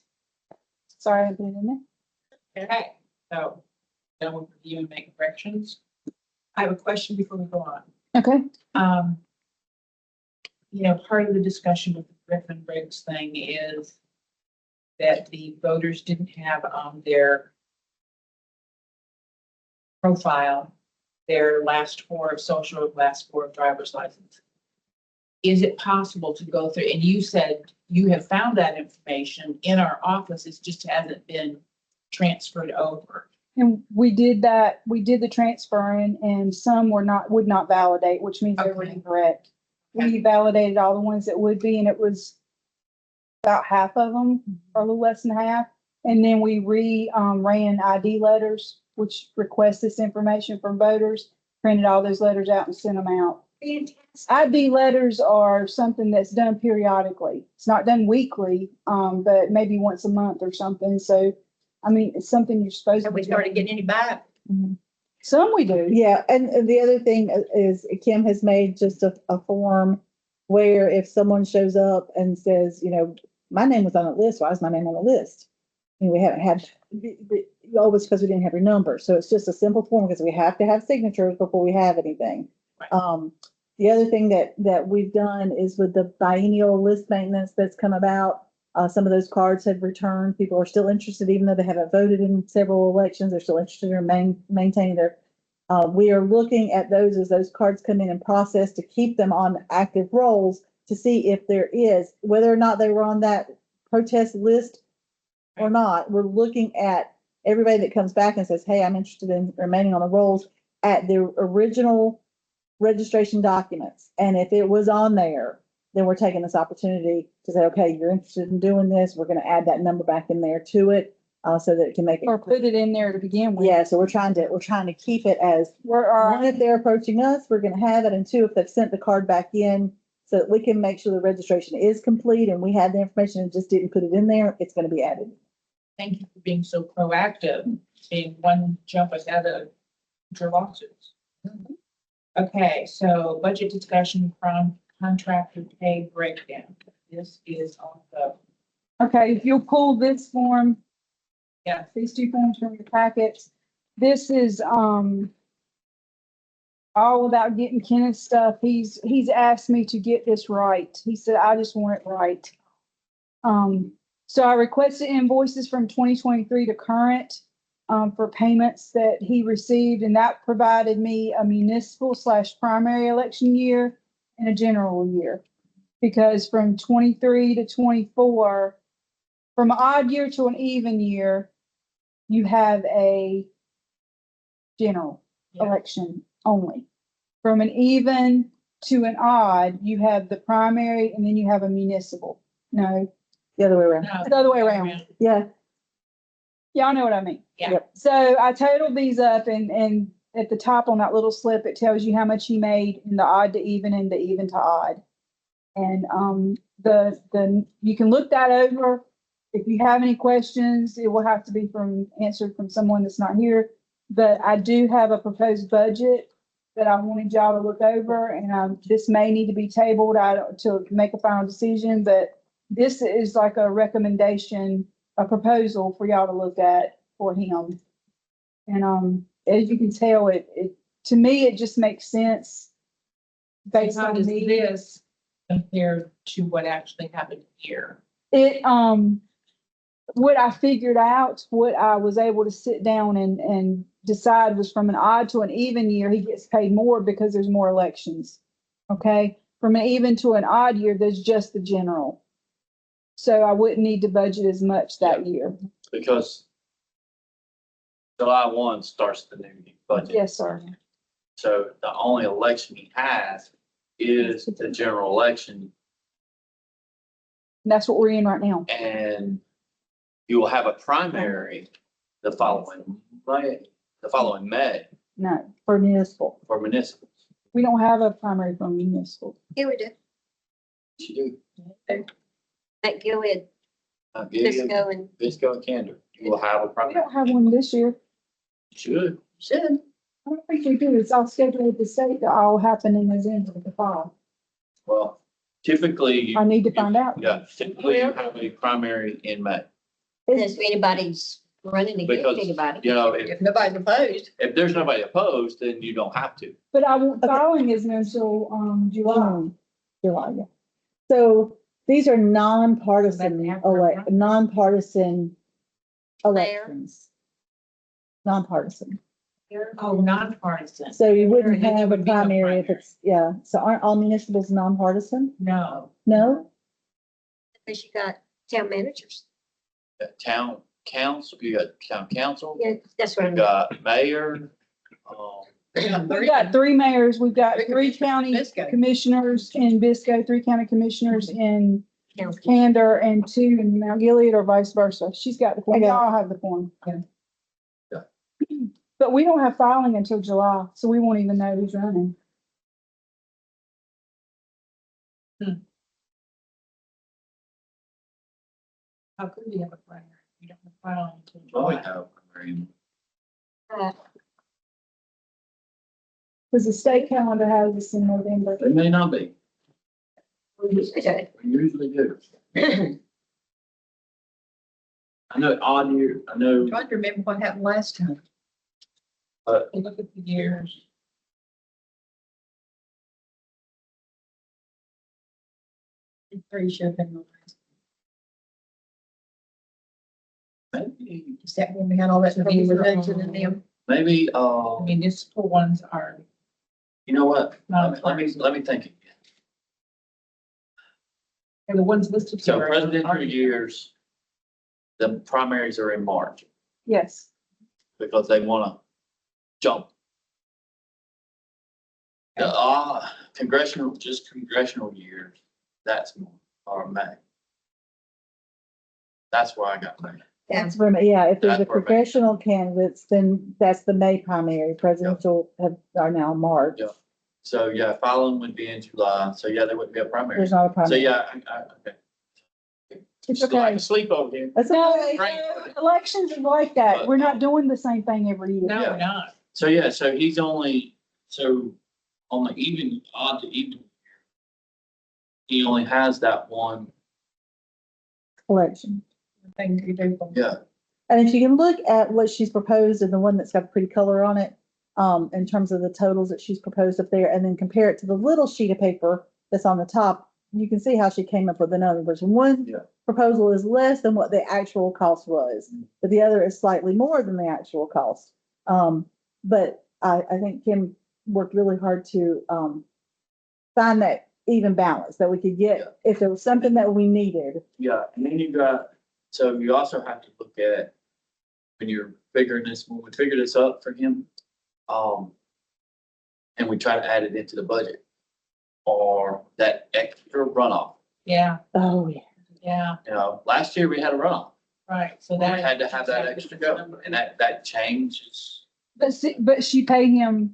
Sorry, I put it in there. Okay, so done with review and make corrections. I have a question before we go on. Okay. Part of the discussion with the Griffin Briggs thing is that the voters didn't have on their profile their last four of social, last four of driver's license. Is it possible to go through, and you said you have found that information in our office, it just hasn't been transferred over. And we did that, we did the transferring and some would not validate, which means they were Okay. incorrect. We validated all the ones that would be, and it was about half of them, or a little less than half. And then we ran ID letters, which request this information from voters, printed all those letters out and sent them out. ID letters are something that's done periodically. It's not done weekly, but maybe once a month or something. So, I mean, it's something you're supposed to. Have we started getting any back? Some we do. yeah, and the other thing is Kim has made just a form where if someone shows up and says, my name was on the list, why is my name on the list? And we haven't had, always because we didn't have your number. So it's just a simple form because we have to have signatures before we have anything. Right. The other thing that we've done is with the biennial list maintenance that's come about, some of those cards have returned. People are still interested, even though they haven't voted in several elections, they're still interested in maintaining their, we are looking at those as those cards come in and process to keep them on active rolls to see if there is, whether or not they were on that protest list or not. We're looking at everybody that comes back and says, hey, I'm interested in remaining on the rolls at the original registration documents. And if it was on there, then we're taking this opportunity to say, okay, you're interested in doing this. We're going to add that number back in there to it, so that it can make it. Or put it in there to begin with. Yeah, so we're trying to keep it as, We're, one, if they're approaching us, we're going to have it, and two, if they've sent the card back in, so that we can make sure the registration is complete and we had the information and just didn't put it in there, it's going to be added. Thank you for being so proactive, being one jump ahead of your lawsuits. Okay, so budget discussion from contractor pay breakdown. This is on the, okay, if you'll pull this form, yeah, these two forms from your packets. This is, all about getting Kenneth's stuff. He's asked me to get this right. He said, I just want it right. So I requested invoices from 2023 to current, for payments that he received, and that provided me a municipal / primary election year and a general year. Because from 23 to 24, from an odd year to an even year, you have a general Yeah. election only. From an even to an odd, you have the primary and then you have a municipal. No, The other way around. no. it's the other way around. Yeah, Y'all know what I mean. Yeah. Yep. So I totaled these up and at the top on that little slip, it tells you how much he made in the odd to even and the even to odd. And, you can look that over. If you have any questions, it will have to be answered from someone that's not here. But I do have a proposed budget that I wanted y'all to look over, and this may need to be tabled to make a final decision, but this is like a recommendation, a proposal for y'all to look at for him. And, as you can tell, to me, it just makes sense based How on does me. this compare to what actually happened here? It, what I figured out, what I was able to sit down and decide was from an odd to an even year, he gets paid more because there's more elections. Okay, from an even to an odd year, there's just the general. So I wouldn't need to budget as much that year. Because July 1 starts the new budget. Yes, sir. So the only election he has is the general election, That's what we're in right now. and you will have a primary the following May No, For municipal. for municipals. we don't have a primary for municipal. Here we do, You do. at Gilead, Gideon, Visco and Visco and Candor. You will have a We primary. don't have one this year. You should. Should. I don't think we do. It's all scheduled with the state to all happen in November, the fall. Well, typically, I need to find out. yeah, typically you have a primary in May. if anybody's running against Because, anybody. you know, If nobody's opposed. if there's nobody opposed, then you don't have to. But I won't, filing isn't until, July. July, yeah. So these are nonpartisan nonpartisan elections. Nonpartisan. Oh, nonpartisan. So you wouldn't Then there have a would be no primary if primary. it's, yeah. So aren't all municipals nonpartisan? No. No? Because you got town managers. Town council, you got town council, Yeah, that's what I you mean. got mayor, We've got 3 mayors, we've got 3 county Bisco. commissioners in Bisco, 3 county commissioners in Council. Candor, and 2 in Mount Gilead, or vice versa. She's got the form. We Okay. all have the form. Yeah. But we don't have filing until July, so we won't even know who's running. How could we have a primary? We don't have filing until well, we July. have a primary. Because the state calendar has us in November. They may not be. We usually do. We usually do. I know odd year, I know, I'm trying to remember what happened last time. Look at the years. I'm pretty sure they were. maybe, Is that when we had all that So trouble these with are Hudson all- and them? maybe, Municipal ones are you know what? not. Let me think again. And the ones listed So here. presidential years, the primaries are in March Yes. because they want to jump. The congressional years, that's more, or May. That's where I got May. That's for, yeah, if there's a That's where May- congressional candidates, then that's the May primary. Presidential are now March. Yeah. So, yeah, filing would be in July. So, yeah, there wouldn't be a primary. There's not a So, primary. yeah, okay. It's Still, I okay. can sleep over here. That's No, okay. elections are like that. We're not doing the same thing every year. No, Yeah. we're not. So, yeah, so he's only, so on the even, odd to even, he only has that one. Election. Thing to do. Yeah. And if you can look at what she's proposed and the one that's got pretty color on it, in terms of the totals that she's proposed up there, and then compare it to the little sheet of paper that's on the top, you can see how she came up with the numbers. One Yeah. proposal is less than what the actual cost was, but the other is slightly more than the actual cost. But I think Kim worked really hard to, find that even balance that we could Yeah. get if there was something that we needed. Yeah, and then you got, so you also have to look at, when you're figuring this, when we figure this up for him, and we try to add it into the budget, or that extra runoff, Yeah, Oh, yeah. yeah, you know, last year we had a runoff. right. So We that. had to have that extra go, and that changes. But she paid him.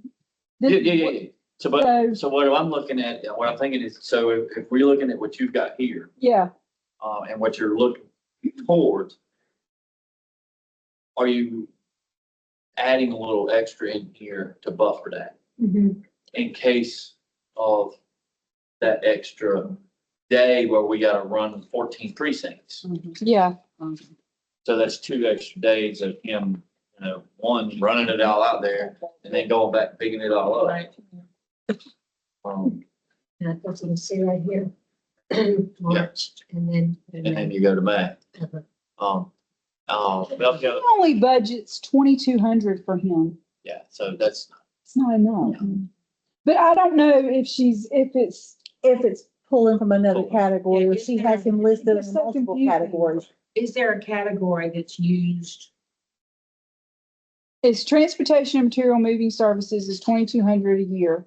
Yeah, yeah, yeah, yeah. So, but, So, so what I'm looking at, what I'm thinking is, so if we're looking at what you've got here, yeah, and what you're looking towards, are you adding a little extra in here to buffer that in case of that extra day where we gotta run 14 precincts? yeah. So that's 2 extra days of him, you know, one, running it all out there and then going back, and picking it all up. Right. And I thought you can see right here, March, and then. And then you go to May. Um, Well, He only budgets 2,200 for him. yeah, so that's, It's not enough. But I don't know if it's pulling from another Pulling. category, or Yeah, she has him listed It's in so multiple confusing. categories. Is there a category that's used? it's transportation and material moving services is 2,200 a year.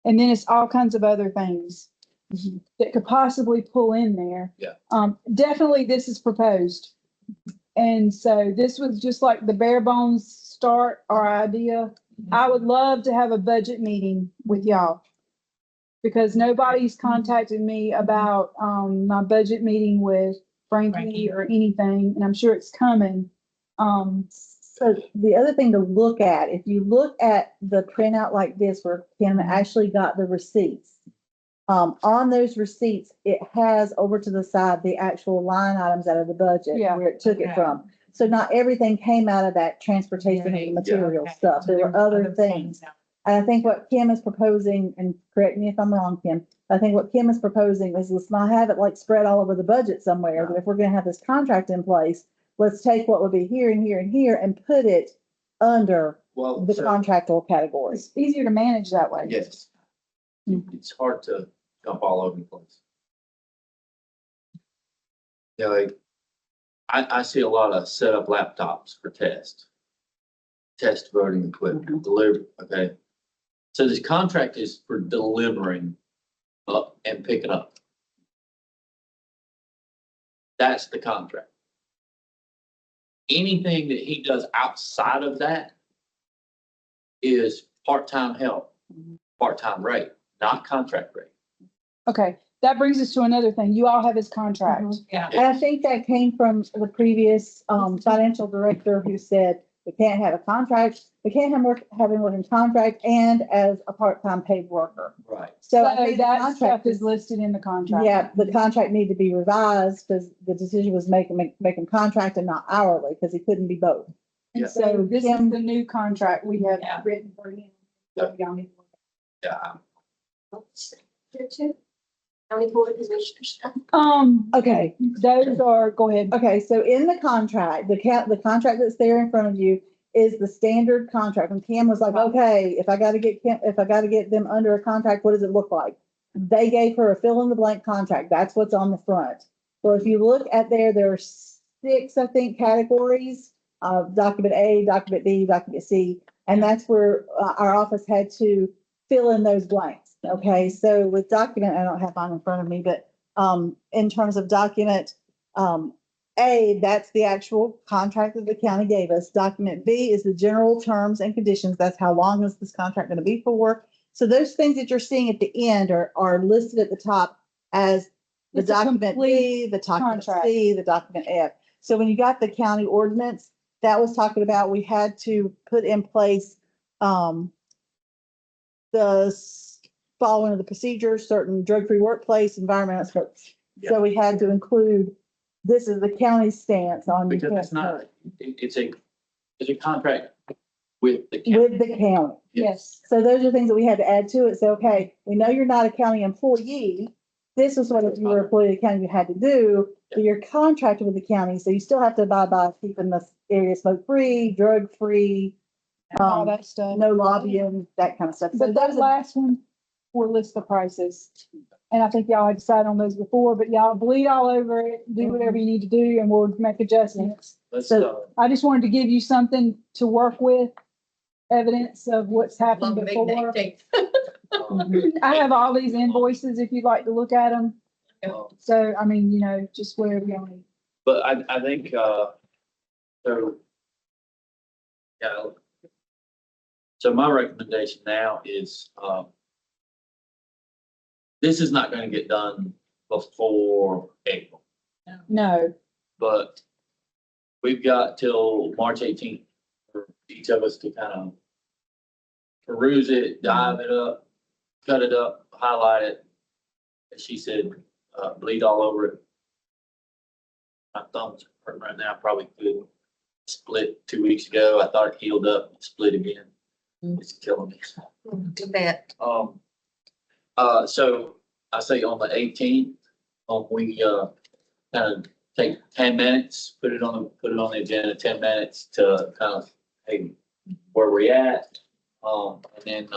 And then it's all kinds of other things that could possibly pull in there. Yeah. Definitely this is proposed. And so this was just like the bare bones start, our idea. I would love to have a budget meeting with y'all. Because nobody's contacted me about, my budget meeting with Frankie or anything, and I'm sure it's coming. So the other thing to look at, if you look at the printout like this, where Kim actually got the receipts. On those receipts, it has over to the side, the actual line items out of the budget, Yeah. where it took it Okay. from. So not everything came out of that transportation and material stuff. There were other things. And I think what Kim is proposing, and correct me if I'm wrong, Kim, I think what Kim is proposing is let's not have it like spread all over the budget somewhere, but if we're gonna have this contract in place, let's take what would be here and here and here and put it under well, the so, contractual categories. It's easier to manage that way. yes. It's hard to jump all over the place. Yeah, like, I see a lot of set up laptops for test voting equipment, deliver, okay? So this contract is for delivering up and picking up. That's the contract. Anything that he does outside of that is part-time help, part-time rate, not contract rate. Okay, that brings us to another thing. You all have his contract. Yeah. And I think that came from the previous, financial director who said, we can't have a contract, we can't have him working contract and as a part-time paid worker. Right. So I So think the that stuff contract is is, listed in the contract. yeah, the contract needed to be revised because the decision was make him contract and not hourly, because he couldn't be both. Yeah. And so this is Kim- the new contract we have Yeah. written for him. Yeah. Y'all need to look Yeah, County Board of Commissioners. at. Okay, Those are, go ahead. okay, so in the contract, the contract that's there in front of you is the standard contract. And Kim was like, okay, if I gotta get them under a contract, what does it look like? They gave her a fill in the blank contract. That's what's on the front. So if you look at there are 6, I think, categories, document A, document B, document C. And that's where our office had to fill in those blanks. Okay, so with document, I don't have mine in front of me, but in terms of document A, that's the actual contract that the county gave us. Document B is the general terms and conditions. That's how long is this contract going to be for? So those things that you're seeing at the end are listed at the top as the It's a document B, the document contract. C, the document F. So when you got the county ordinance, that was talking about, we had to put in place following of the procedures, certain drug-free workplace, environmental scopes. So we had to include, this is the county's stance on. you because can't it's not, smoke it's a contract with the county. with the county. Yes. So those are things that we had to add to it. So, okay, we know you're not a county employee. This is what if you were an employee of the county, you had to do, but you're contracted with the county, so you still have to abide by keeping the area smoke-free, drug-free, All that stuff. no lobbying, that kind of stuff. So But that those are, last one, will list the prices. And I think y'all had decided on those before, but y'all bleed all over it, do whatever you need to do, and we'll make adjustments. Let's, So- I just wanted to give you something to work with, evidence of what's happened Long meeting before. 18th. I have all these invoices if you'd like to look at them. So, I mean, just whatever y'all need. But I think, so, yeah. So my recommendation now is, this is not gonna get done before April, No, but we've got till March 18th for each of us to kind of peruse it, dive it up, cut it up, highlight it. As she said, bleed all over it. My thumb's hurting right now, probably could split 2 weeks ago. I thought it healed up, split again. It's killing me. Too bad. So I say on the 18th, we kind of take 10 minutes, put it on the agenda, 10 minutes to kind of, hey, where we at? And then,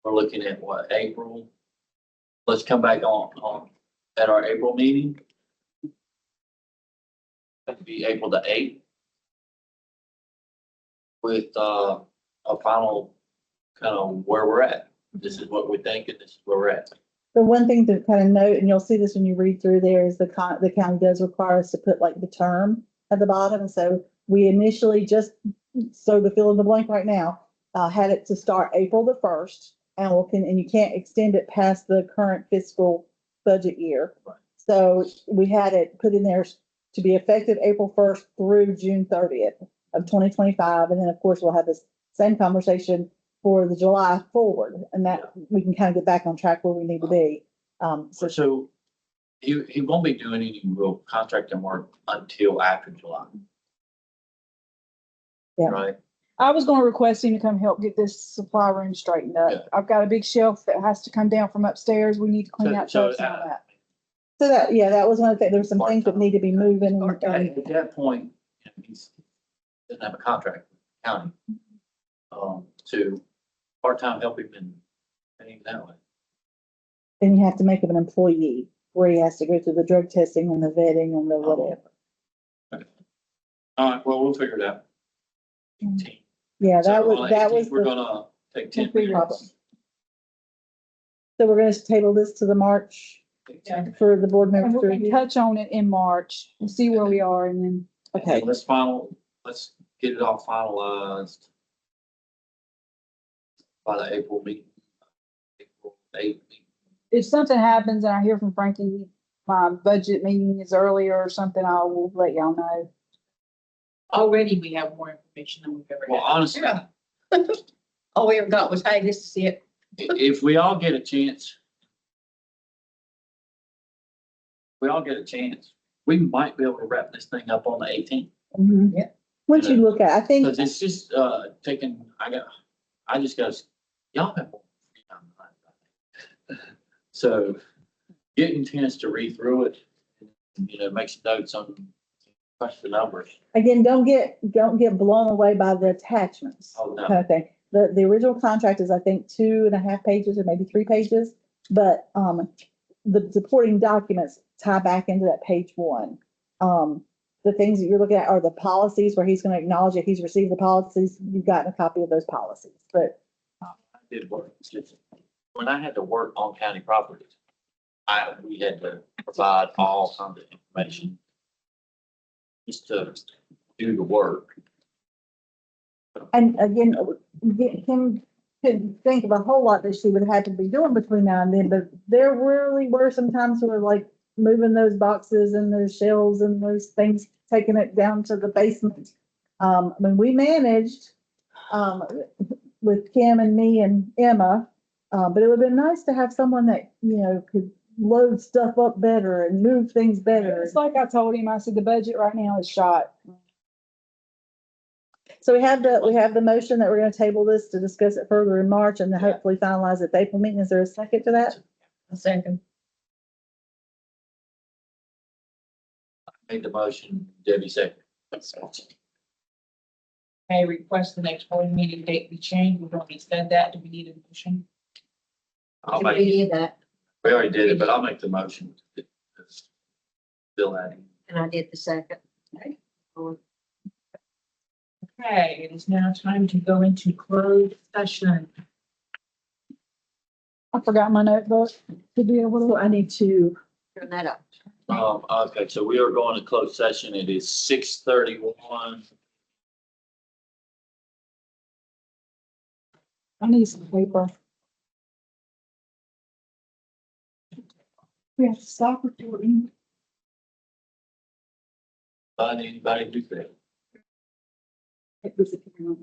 we're looking at what, April? Let's come back on, at our April meeting. That'd be April the 8th. With, a final kind of where we're at. This is what we think and this is where we're at. The one thing to kind of note, and you'll see this when you read through there, is the county does require us to put like the term at the bottom. So we initially just, so to fill in the blank right now, had it to start April the 1st, and you can't extend it past the current fiscal budget year. Right. So we had it put in there to be effective April 1st through June 30th of 2025. And then, of course, we'll have this same conversation for the July forward, and that we can kind of get back on track where we need to be. So he won't be doing any real contracting work until after July. Yeah. Right? I was gonna request him to come help get this supply room straightened Yeah. up. I've got a big shelf that has to come down from upstairs. We need to clean So- out so, shelves and all that. So that, yeah, that was one of the things. There's some things that need to be moving. At that point, you know, he's doesn't have a contract with the county. To part-time help him in paying that way. Then you have to make him an employee where he has to go through the drug testing and the vetting and the whatever. All right, well, we'll figure it out. Yeah, So that on was, the that 18th, was, We're the- gonna take 10 no problem. minutes. so we're gonna table this to the March for the board And members to we can review. touch on it in March and see where we are and then. Okay. Okay, let's get it all finalized by the April meeting. April 8th meeting. If something happens and I hear from Frankie, my budget meeting is earlier or something, I will let y'all know. Already we have more information than we've ever Well, had. honestly, Yeah. All we ever got was, hey, this is it. if we all get a chance, we might be able to wrap this thing up on the 18th. Mhm. Yeah. Once you look at, I think, Cause it's just, taking, I just gotta, y'all have more free time than I do. So getting a chance to read through it, you know, make some notes on, punch the numbers. again, don't get blown away by the attachments. Oh, no. Kind of thing. The original contract is, I think, 2.5 pages or maybe 3 pages, but, the supporting documents tie back into that page 1. The things that you're looking at are the policies where he's gonna acknowledge that he's received the policies. You've gotten a copy of those policies, but I did work, when I had to work on county properties, we had to provide all kinds of information just to do the work. And again, Kim couldn't think of a whole lot that she would have to be doing between now and then, but there really were some times where like moving those boxes and those shelves and those things, taking it down to the basement. I mean, we managed, with Kim and me and Emma, but it would have been nice to have someone that, you know, could load stuff up better and move things better. It's like I told him, I said, the budget right now is shot. So we have the motion that we're gonna table this to discuss it further in March and then Yeah. hopefully finalize at the April meeting. Is there a second to that? A second. Made the motion, Debbie second. May I request the next board meeting date be changed? We've already said that. Do we need a motion? I'll We make, did that, we already did it, but I'll make the motion. Still adding. and I did the second. Okay. Okay, it is now time to go into closed session. I forgot my notebook to be able So to. I need to, Turn that up. Okay, so we are going to closed session. It is 6:31. I need some paper. We have to stop recording. Anybody do that? It was a camera.